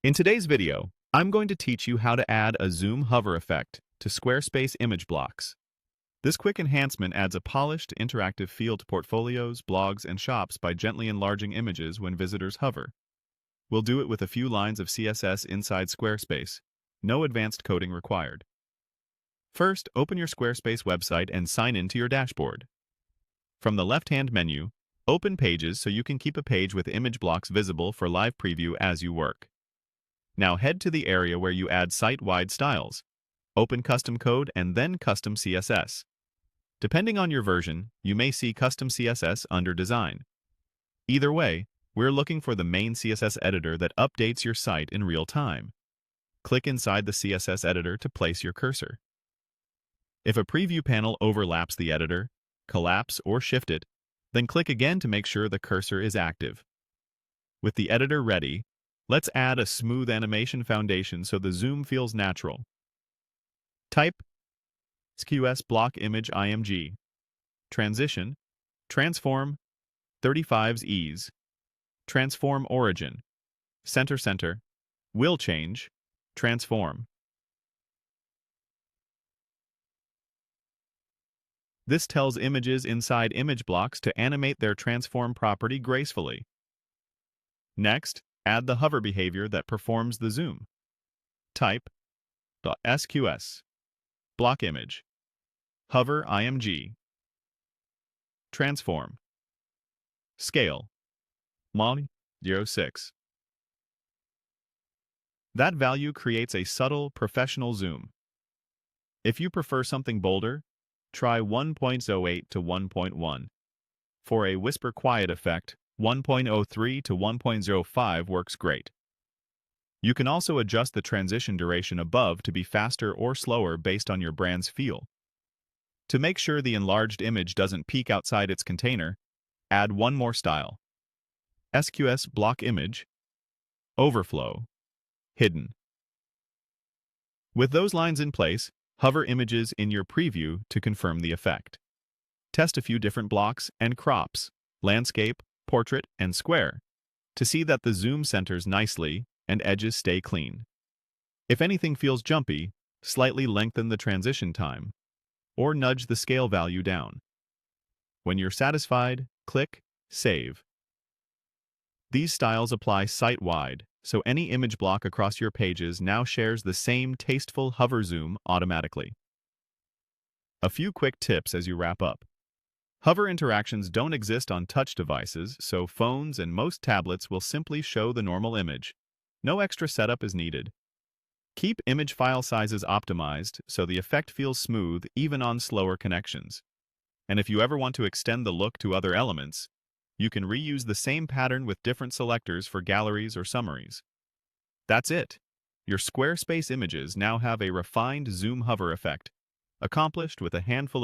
In today's video, I'm going to teach you how to add a zoom hover effect to Squarespace image blocks. This quick enhancement adds a polished, interactive feel to portfolios, blogs, and shops by gently enlarging images when visitors hover. We'll do it with a few lines of CSS inside Squarespace. No advanced coding required. First, open your Squarespace website and sign in to your dashboard. From the left-hand menu, open Pages so you can keep a page with image blocks visible for live preview as you work. Now head to the area where you add site-wide styles. Open Custom Code and then Custom CSS. Depending on your version, you may see Custom CSS under Design. Either way, we're looking for the main CSS editor that updates your site in real time. Click inside the CSS editor to place your cursor. If a preview panel overlaps the editor, collapse or shift it, then click again to make sure the cursor is active. With the editor ready, let's add a smooth animation foundation so the zoom feels natural. Type SQS block image img. Transition, transform, 35's ease. Transform origin, center, will change, transform. This tells images inside image blocks to animate their transform property gracefully. Next, add the hover behavior that performs the zoom. Type .sqs block image hover img transform scale mod 0.6. That value creates a subtle, professional zoom. If you prefer something bolder, try 1.08 to 1.1. For a whisper quiet effect, 1.03 to 1.05 works great. You can also adjust the transition duration above to be faster or slower based on your brand's feel. To make sure the enlarged image doesn't peek outside its container, add one more style. SQS block image, overflow, hidden. With those lines in place, hover images in your preview to confirm the effect. Test a few different blocks and crops, landscape, portrait, and square, to see that the zoom centers nicely and edges stay clean. If anything feels jumpy, slightly lengthen the transition time, or nudge the scale value down. When you're satisfied, click Save. These styles apply site-wide, so any image block across your pages now shares the same tasteful hover zoom automatically. A few quick tips as you wrap up. Hover interactions don't exist on touch devices, so phones and most tablets will simply show the normal image. No extra setup is needed. Keep image file sizes optimized so the effect feels smooth even on slower connections. And if you ever want to extend the look to other elements, you can reuse the same pattern with different selectors for galleries or summaries. That's it. Your Squarespace images now have a refined zoom hover effect, accomplished with a handful of